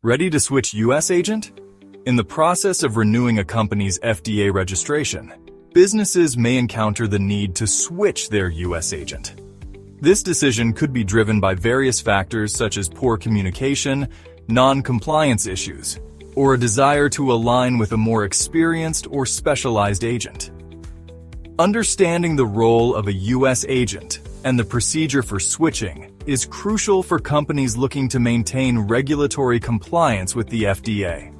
Ready to switch U.S. agent? In the process of renewing a company's FDA registration, businesses may encounter the need to switch their U.S. agent. This decision could be driven by various factors such as poor communication, non-compliance issues, or a desire to align with a more experienced or specialized agent. Understanding the role of a U.S. agent and the procedure for switching is crucial for companies looking to maintain regulatory compliance with the FDA.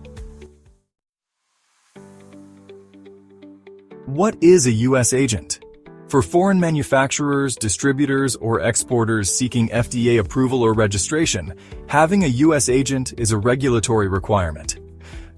What is a U.S. agent? For foreign manufacturers, distributors, or exporters seeking FDA approval or registration, having a U.S. agent is a regulatory requirement.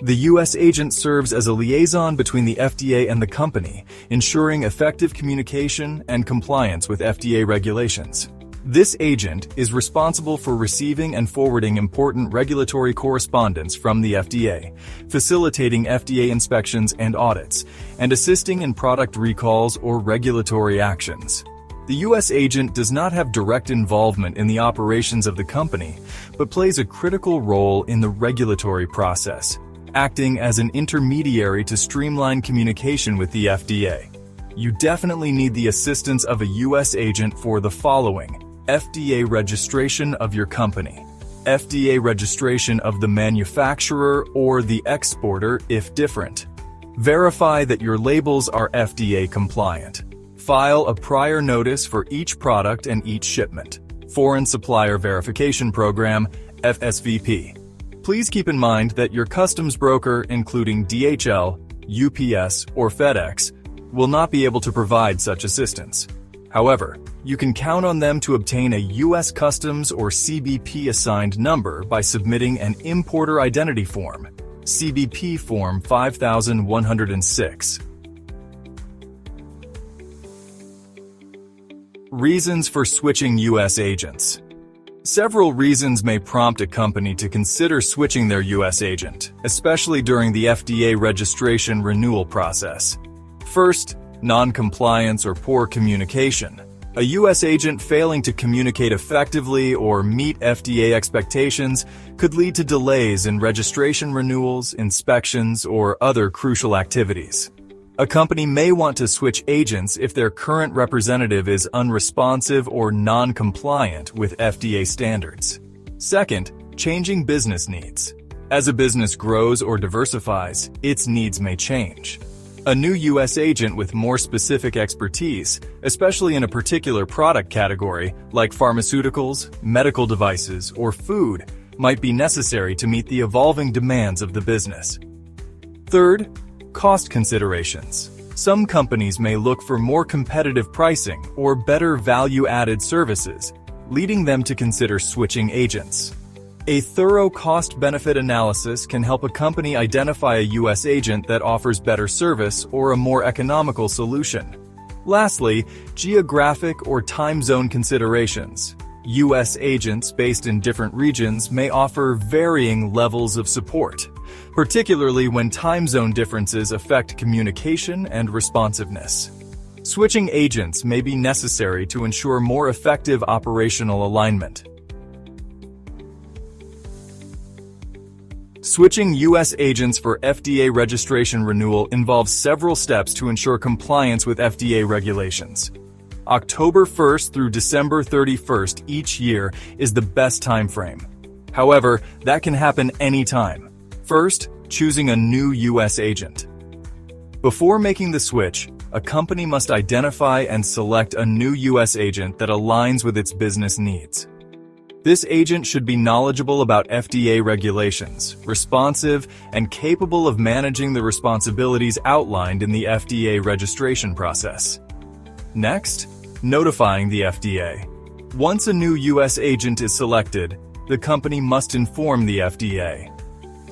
The U.S. agent serves as a liaison between the FDA and the company, ensuring effective communication and compliance with FDA regulations. This agent is responsible for receiving and forwarding important regulatory correspondence from the FDA, facilitating FDA inspections and audits, and assisting in product recalls or regulatory actions. The U.S. agent does not have direct involvement in the operations of the company, but plays a critical role in the regulatory process, acting as an intermediary to streamline communication with the FDA. You definitely need the assistance of a U.S. agent for the following: FDA registration of your company, FDA registration of the manufacturer or the exporter if different. Verify that your labels are FDA compliant. File a prior notice for each product and each shipment. Foreign Supplier Verification Program, FSVP. Please keep in mind that your customs broker, including DHL, UPS, or FedEx, will not be able to provide such assistance. However, you can count on them to obtain a U.S. Customs or CBP assigned number by submitting an Importer Identity Form, CBP Form 5106. Reasons for switching U.S. agents. Several reasons may prompt a company to consider switching their U.S. agent, especially during the FDA registration renewal process. First, non-compliance or poor communication. A U.S. agent failing to communicate effectively or meet FDA expectations could lead to delays in registration renewals, inspections, or other crucial activities. A company may want to switch agents if their current representative is unresponsive or non-compliant with FDA standards. Second, changing business needs. As a business grows or diversifies, its needs may change. A new U.S. agent with more specific expertise, especially in a particular product category like pharmaceuticals, medical devices, or food, might be necessary to meet the evolving demands of the business. Third, cost considerations. Some companies may look for more competitive pricing or better value-added services, leading them to consider switching agents. A thorough cost-benefit analysis can help a company identify a U.S. agent that offers better service or a more economical solution. Lastly, geographic or time zone considerations. U.S. agents based in different regions may offer varying levels of support, particularly when time zone differences affect communication and responsiveness. Switching agents may be necessary to ensure more effective operational alignment. Switching U.S. agents for FDA registration renewal involves several steps to ensure compliance with FDA regulations. October 1st through December 31st each year is the best time frame. However, that can happen anytime. First, choosing a new U.S. agent. Before making the switch, a company must identify and select a new U.S. agent that aligns with its business needs. This agent should be knowledgeable about FDA regulations, responsive, and capable of managing the responsibilities outlined in the FDA registration process. Next, notifying the FDA. Once a new U.S. agent is selected, the company must inform the FDA.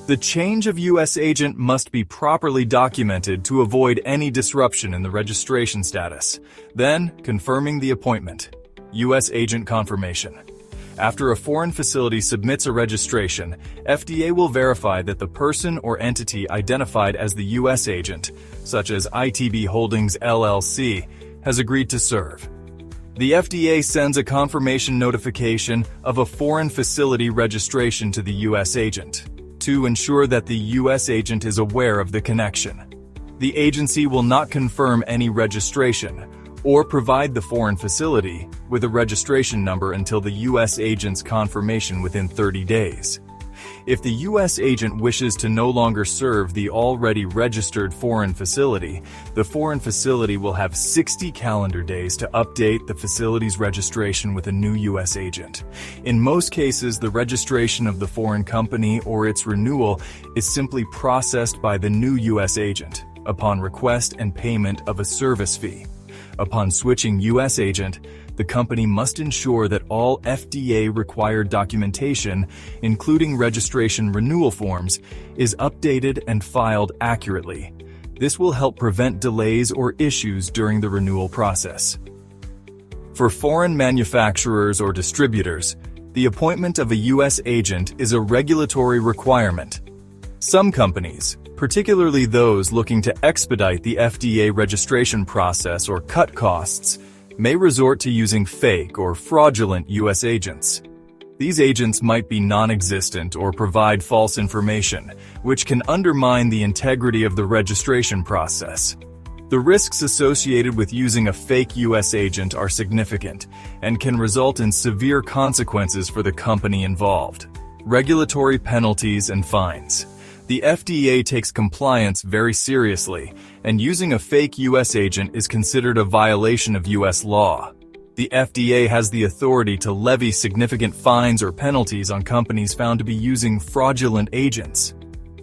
The change of U.S. agent must be properly documented to avoid any disruption in the registration status. Then, confirming the appointment. U.S. agent confirmation. After a foreign facility submits a registration, FDA will verify that the person or entity identified as the U.S. agent, such as ITB Holdings LLC, has agreed to serve. The FDA sends a confirmation notification of a foreign facility registration to the U.S. agent. to ensure that the U.S. agent is aware of the connection. The agency will not confirm any registration or provide the foreign facility with a registration number until the U.S. agent's confirmation within 30 days. If the U.S. agent wishes to no longer serve the already registered foreign facility, the foreign facility will have 60 calendar days to update the facility's registration with a new U.S. agent. In most cases, the registration of the foreign company or its renewal is simply processed by the new U.S. agent upon request and payment of a service fee. Upon switching U.S. agent, the company must ensure that all FDA-required documentation, including registration renewal forms, is updated and filed accurately. This will help prevent delays or issues during the renewal process. For foreign manufacturers or distributors, the appointment of a U.S. agent is a regulatory requirement. Some companies, particularly those looking to expedite the FDA registration process or cut costs, may resort to using fake or fraudulent U.S. agents. These agents might be non-existent or provide false information, which can undermine the integrity of the registration process. The risks associated with using a fake U.S. agent are significant and can result in severe consequences for the company involved. Regulatory penalties and fines. The FDA takes compliance very seriously, and using a fake U.S. agent is considered a violation of U.S. law. The FDA has the authority to levy significant fines or penalties on companies found to be using fraudulent agents.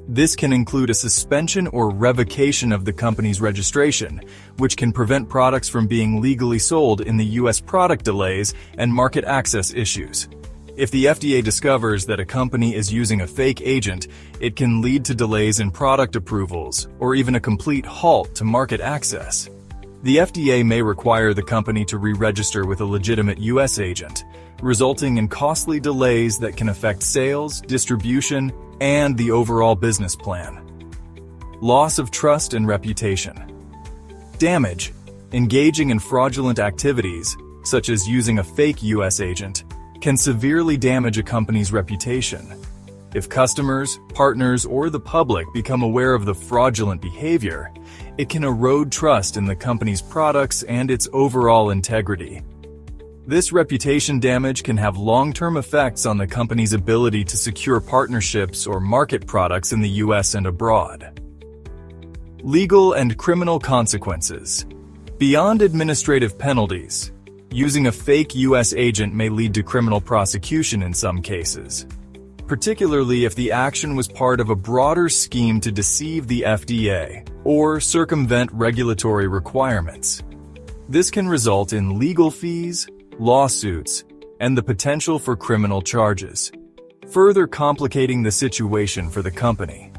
This can include a suspension or revocation of the company's registration, which can prevent products from being legally sold in the U.S. product delays and market access issues. If the FDA discovers that a company is using a fake agent, it can lead to delays in product approvals or even a complete halt to market access. The FDA may require the company to re-register with a legitimate U.S. agent, resulting in costly delays that can affect sales, distribution, and the overall business plan. Loss of trust and reputation. Damage. Engaging in fraudulent activities, such as using a fake U.S. agent, can severely damage a company's reputation. If customers, partners, or the public become aware of the fraudulent behavior, it can erode trust in the company's products and its overall integrity. This reputation damage can have long-term effects on the company's ability to secure partnerships or market products in the U.S. and abroad. Legal and criminal consequences. Beyond administrative penalties, using a fake U.S. agent may lead to criminal prosecution in some cases, particularly if the action was part of a broader scheme to deceive the FDA or circumvent regulatory requirements. This can result in legal fees, lawsuits, and the potential for criminal charges, further complicating the situation for the company.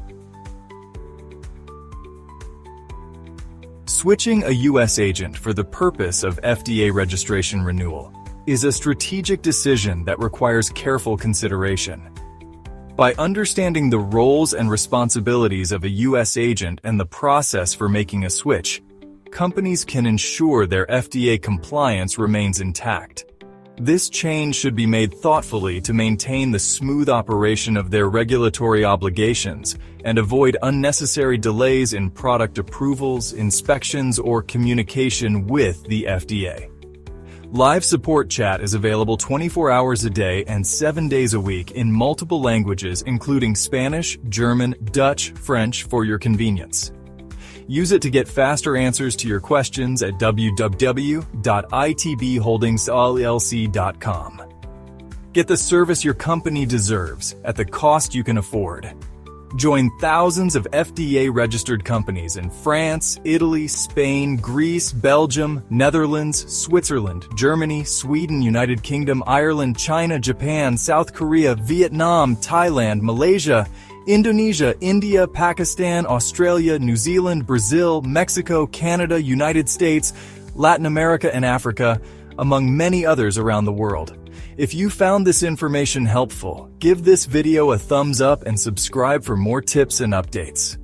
Switching a U.S. agent for the purpose of FDA registration renewal is a strategic decision that requires careful consideration. By understanding the roles and responsibilities of a U.S. agent and the process for making a switch, companies can ensure their FDA compliance remains intact. This change should be made thoughtfully to maintain the smooth operation of their regulatory obligations and avoid unnecessary delays in product approvals, inspections, or communication with the FDA. Live support chat is available 24 hours a day and 7 days a week in multiple languages, including Spanish, German, Dutch, French for your convenience. Use it to get faster answers to your questions at www.itbholdingsllc.com. Get the service your company deserves at the cost you can afford. Join thousands of FDA-registered companies in France, Italy, Spain, Greece, Belgium, Netherlands, Switzerland, Germany, Sweden, United Kingdom, Ireland, China, Japan, South Korea, Vietnam, Thailand, Malaysia, Indonesia, India, Pakistan, Australia, New Zealand, Brazil, Mexico, Canada, United States, Latin America, and Africa, among many others around the world. If you found this information helpful, give this video a thumbs up and subscribe for more tips and updates.